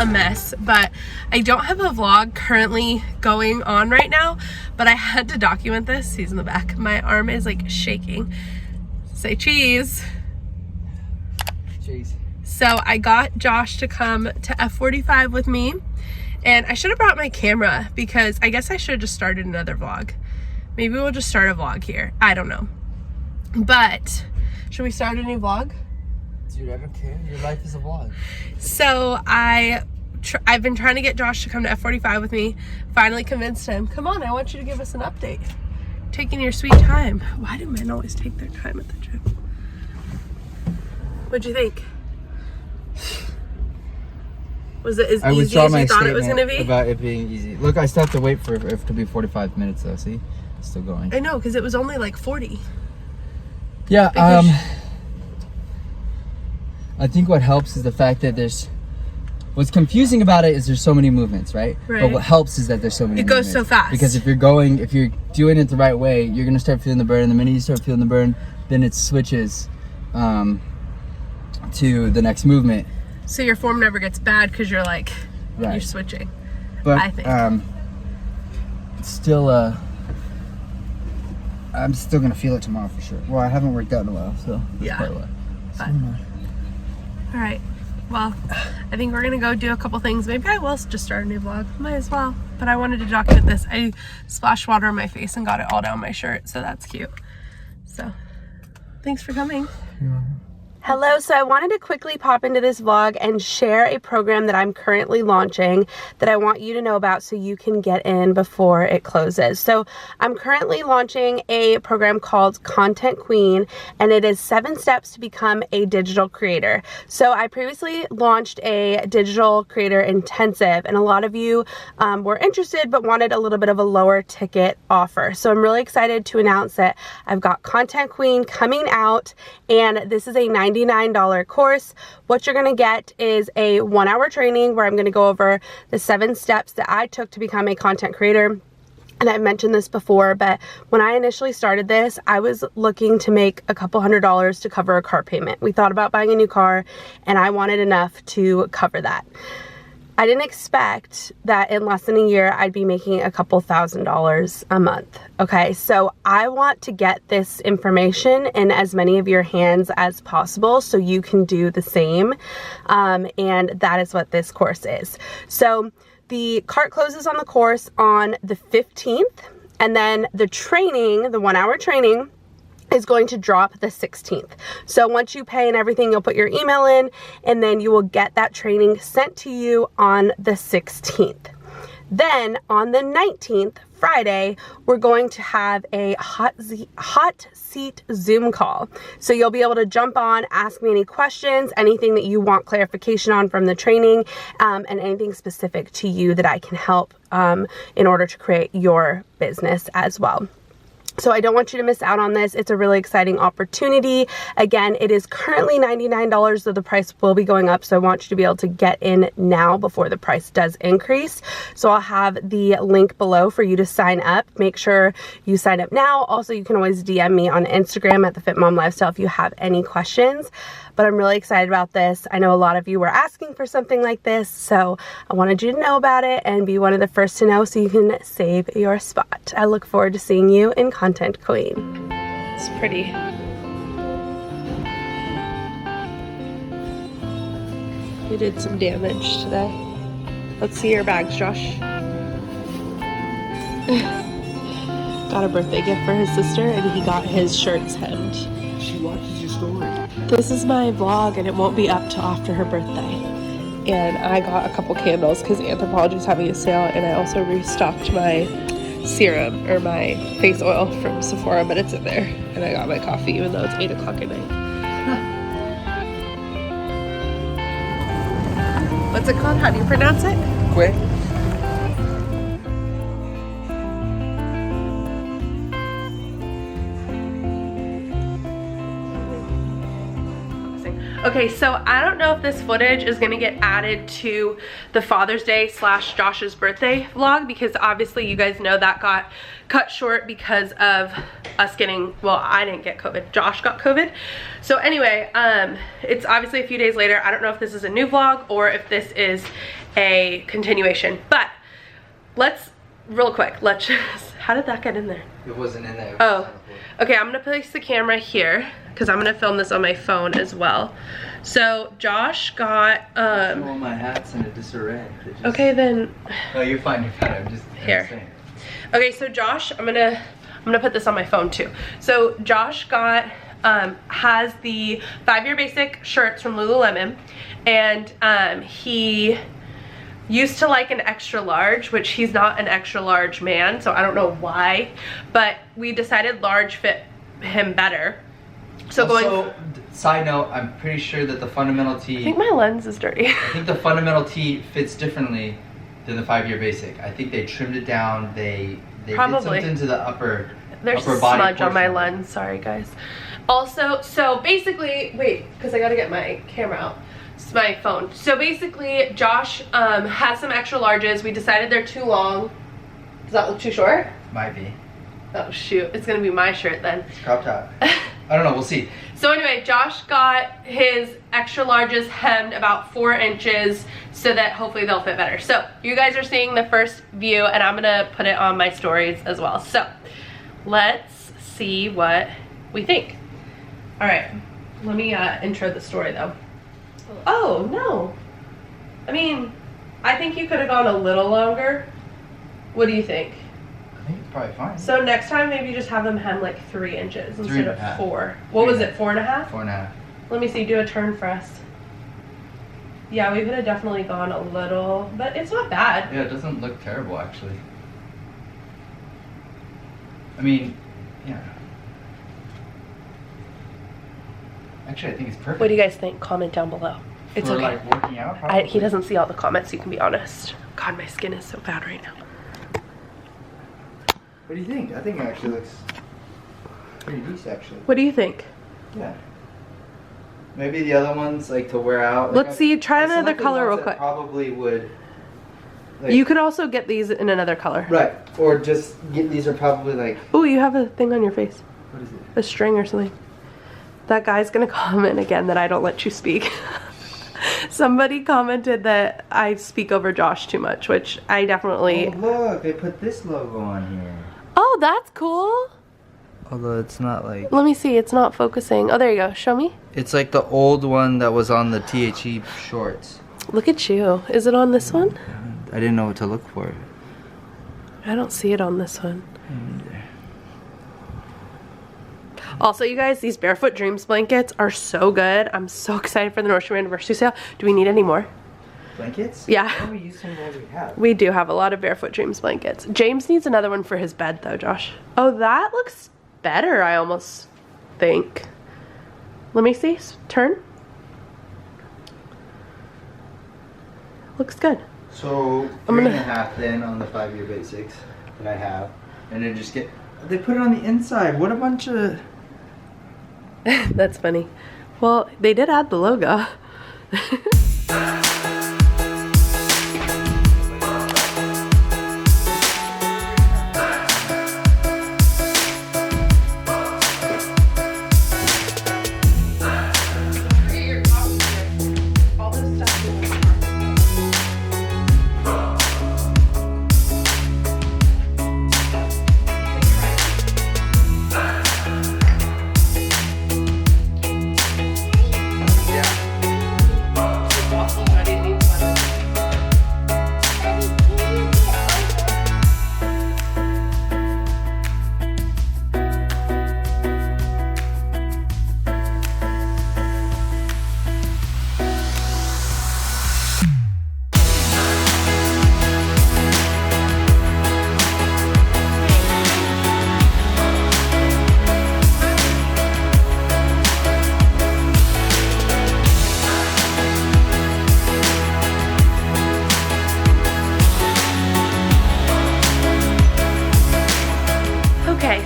a mess, but I don't have a vlog currently going on right now, but I had to document this. He's in the back. My arm is like shaking. Say cheese. Cheese. So I got Josh to come to F45 with me, and I should have brought my camera because I guess I should have just started another vlog. Maybe we'll just start a vlog here. I don't know. But should we start a new vlog? Dude, I don't care. Your life is a vlog. So I've been trying to get Josh to come to F45 with me. Finally convinced him. Come on, I want you to give us an update. Taking your sweet time. Why do men always take their time at the gym? What'd you think? Was it as easy as you thought it was gonna be? About it being easy. Look, I still have to wait for it to be 45 minutes though, see? It's still going. I know, because it was only like 40. Yeah, I think what helps is the fact that what's confusing about it is there's so many movements, right? But what helps is that there's so many movements. It goes so fast. Because if you're doing it the right way, you're gonna start feeling the burn. The minute you start feeling the burn, then it switches to the next movement. So your form never gets bad because you're like, right. You're switching. But I think. It's still I'm still gonna feel it tomorrow for sure. Well, I haven't worked out in a while, so that's yeah. quite a lot. All right. Well, I think we're gonna go do a couple things. Maybe I will just start a new vlog. Might as well. But I wanted to document this. I splashed water on my face and got it all down my shirt, so that's cute. So, thanks for coming. You're welcome. Hello, so I wanted to quickly pop into this vlog and share a program that I'm currently launching that I want you to know about so you can get in before it closes. So I'm currently launching a program called Content Queen, and it is 7 steps to become a digital creator. So I previously launched a digital creator intensive, and a lot of you were interested but wanted a little bit of a lower ticket offer. So I'm really excited to announce that I've got Content Queen coming out, and this is a $99 course. What you're gonna get is a 1-hour training where I'm gonna go over the 7 steps that I took to become a content creator. And I've mentioned this before, but when I initially started this, I was looking to make a couple $100s to cover a car payment. We thought about buying a new car, and I wanted enough to cover that. I didn't expect that in less than a year, I'd be making a couple $1,000s a month. Okay, so I want to get this information in as many of your hands as possible so you can do the same. And that is what this course is. So the cart closes on the course on the 15th, and then the training, the 1-hour training, is going to drop the 16th. So once you pay and everything, you'll put your email in, and then you will get that training sent to you on the 16th. Then on the 19th, Friday, we're going to have a hot seat Zoom call. So you'll be able to jump on, ask me any questions, anything that you want clarification on from the training, and anything specific to you that I can help in order to create your business as well. So I don't want you to miss out on this. It's a really exciting opportunity. Again, it is currently $99, so the price will be going up. So I want you to be able to get in now before the price does increase. So I'll have the link below for you to sign up. Make sure you sign up now. Also, you can always DM me on Instagram at The Fit Mom Lifestyle if you have any questions. But I'm really excited about this. I know a lot of you were asking for something like this, so I wanted you to know about it and be one of the first to know so you can save your spot. I look forward to seeing you in Content Queen. It's pretty. You did some damage today. Let's see your bags, Josh. Got a birthday gift for his sister, and he got his shirts hemmed. She watches your story. This is my vlog, and it won't be up till after her birthday. And I got a couple candles because Anthropologie is having a sale, and I also restocked my serum or my face oil from Sephora, but it's in there. And I got my coffee even though it's 8 o'clock at night. What's it called? How do you pronounce it? Quick. Okay, so I don't know if this footage is gonna get added to the Father's Day / Josh's birthday vlog, because obviously you guys know that got cut short because of us getting, well, I didn't get COVID, Josh got COVID. So anyway, it's obviously a few days later. I don't know if this is a new vlog or if this is a continuation, but let's, real quick, let's just, how did that get in there? It wasn't in there. Oh, okay, I'm gonna place the camera here because I'm gonna film this on my phone as well. So Josh got all my hats in a disarray. Okay, then. No, you're fine. You're fine. I'm just here. Okay, so Josh, I'm gonna put this on my phone too. So Josh got has the 5-year basic shirts from Lululemon, and he used to like an extra large, which he's not an extra large man, so I don't know why, but we decided large fit him better. So also, side note, I'm pretty sure that the fundamental tee, I think my lens is dirty. I think the fundamental tee fits differently than the 5-year basic. I think they trimmed it down. They Probably did something to the upper There's upper body smudge on my portion. lens, sorry guys. Also, so basically, wait, because I gotta get my camera out. It's my phone. So basically, Josh has some extra larges. We decided they're too long. Does that look too short? Might be. Oh shoot, it's gonna be my shirt then. It's crop top. I don't know, we'll see. So anyway, Josh got his extra larges hemmed about 4 inches so that hopefully they'll fit better. So you guys are seeing the first view, and I'm gonna put it on my stories as well. So let's see what we think. All right, let me intro the story though. Oh no, I mean, I think you could have gone a little longer. What do you think? I think it's probably fine. So next time, maybe just have them hem like 3 inches instead of 3.5. 4. What was it, 4.5? 4.5. Let me see, do a turn for us. Yeah, we could have definitely gone a little, but it's not bad. Yeah, it doesn't look terrible actually. I mean, yeah. Actually, I think it's perfect. What do you guys think? Comment down below. It's for, okay. like, working out, probably. He doesn't see all the comments, you can be honest. God, my skin is so bad right now. What do you think? I think it actually looks pretty decent actually. What do you think? Yeah. Maybe the other ones like to wear out. Let's see, try another color real quick. Probably would. Like, You could also get these in another color. right, or just get these are probably like. Oh, you have a thing on your face. What is it? A string or something. That guy's gonna comment again that I don't let you speak. Somebody commented that I speak over Josh too much, which I definitely. Oh, look, they put this logo on here. Oh, that's cool. Although it's not like. Let me see, it's not focusing. Oh, there you go, show me. It's like the old one that was on the THE shorts. Look at you. Is it on this one? I didn't know what to look for. I don't see it on this one. Also, you guys, these Barefoot Dreams blankets are so good. I'm so excited for the North Shore Anniversary Sale. Do we need any more? Blankets? Yeah. Oh, we use some that we have. We do have a lot of Barefoot Dreams blankets. James needs another one for his bed though, Josh. Oh, that looks better, I almost think. Let me see, turn. Looks good. So, 3.5 then on the 5-year basics that I have. And then just get, they put it on the inside. What a bunch of. That's funny. Well, they did add the logo.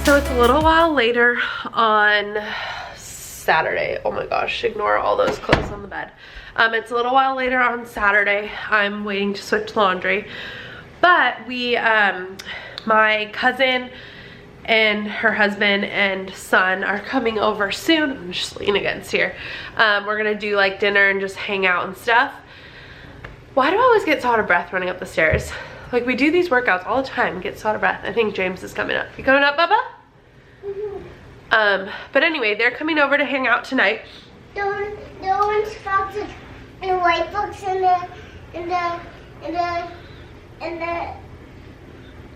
So it's a little while later on Saturday. Oh my gosh, ignore all those clothes on the bed. It's a little while later on Saturday. I'm waiting to switch laundry. But we, my cousin and her husband and son are coming over soon. I'm just leaning against here. We're gonna do like dinner and just hang out and stuff. Why do I always get so out of breath running up the stairs? Like, we do these workouts all the time, get so out of breath. I think James is coming up. You coming up, Bubba? But anyway, they're coming over to hang out tonight. The orange box and the white box and the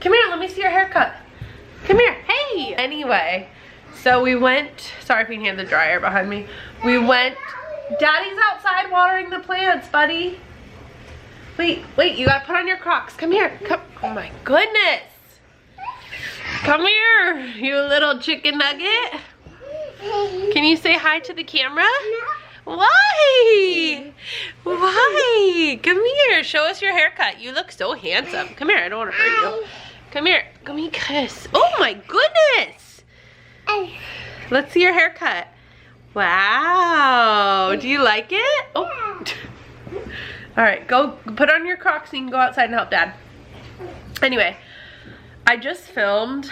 Come here, let me see your haircut. Come here, hey! Anyway, so we went, sorry if you can hear the dryer behind me. We went, Daddy's outside watering the plants, buddy. Wait, you gotta put on your Crocs. Come here, come, oh my goodness. Come here, you little chicken nugget. Can you say hi to the camera? Why? Why? Come here, show us your haircut. You look so handsome. Come here, I don't wanna hurt you. Come here, give me a kiss. Oh my goodness. Let's see your haircut. Wow, do you like it? Oh. All right, go put on your Crocs so you can go outside and help Dad. Anyway, I just filmed,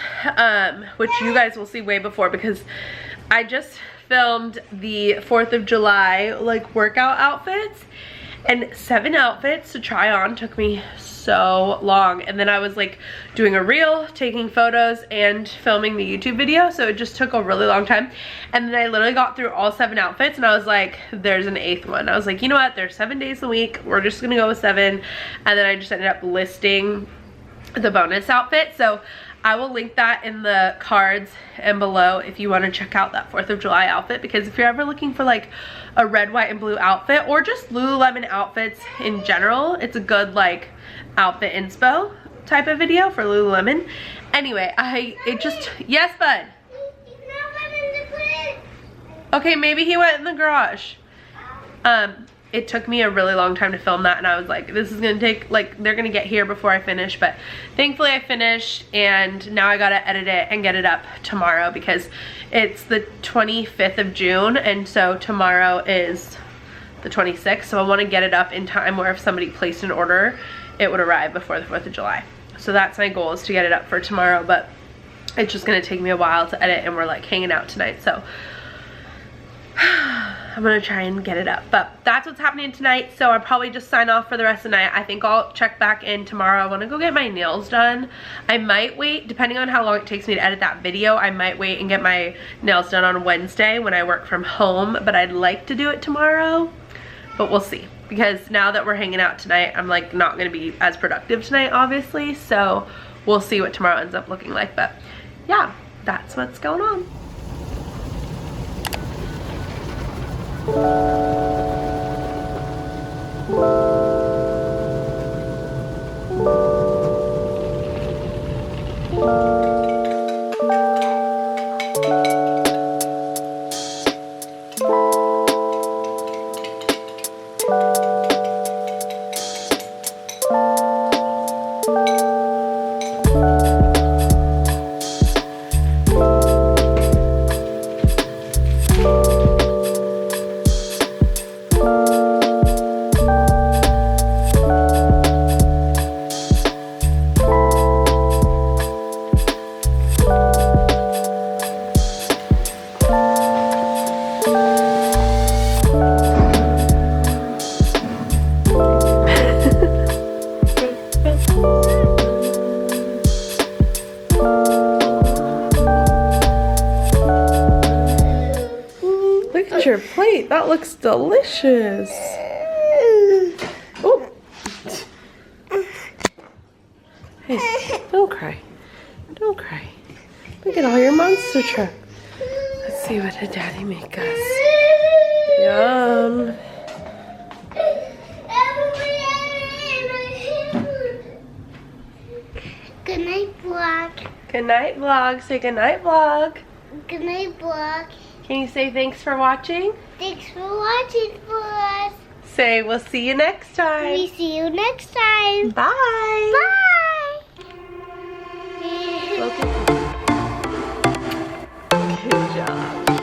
which you guys will see way before because I just filmed the 4th of July like workout outfits, and 7 outfits to try on took me so long. And then I was like doing a reel, taking photos, and filming the YouTube video, so it just took a really long time. And then I literally got through all 7 outfits and I was like, there's an 8th one. I was like, you know what, there's 7 days a week, we're just gonna go with 7. And then I just ended up listing the bonus outfit, so I will link that in the cards and below if you want to check out that 4th of July outfit, because if you're ever looking for like a red, white, and blue outfit, or just Lululemon outfits in general, it's a good like outfit inspo type of video for Lululemon. Anyway, yes, bud? Okay, maybe he went in the garage. It took me a really long time to film that, and I was like, this is gonna take, like, they're gonna get here before I finish, but thankfully I finished, and now I gotta edit it and get it up tomorrow because it's the 25th of June, and so tomorrow is the 26th, so I wanna get it up in time where if somebody placed an order, it would arrive before the 4th of July. So that's my goal, is to get it up for tomorrow, but it's just gonna take me a while to edit, and we're like hanging out tonight, so I'm gonna try and get it up. But that's what's happening tonight, so I'll probably just sign off for the rest of the night. I think I'll check back in tomorrow. I want to go get my nails done. I might wait, depending on how long it takes me to edit that video, I might wait and get my nails done on Wednesday when I work from home, but I'd like to do it tomorrow, but we'll see, because now that we're hanging out tonight, I'm like not gonna be as productive tonight, obviously, so we'll see what tomorrow ends up looking like. But yeah, that's what's going on. Your plate, that looks delicious. Oh, hey, don't cry, don't cry. Look at all your monster truck. Let's see what did Daddy make us. Yum. Good night, vlog. Good night, vlog. Say good night, vlog. Good night, vlog. Can you say thanks for watching? Thanks for watching for us. Say we'll see you next time. We see you next time. Bye. Bye. Good job.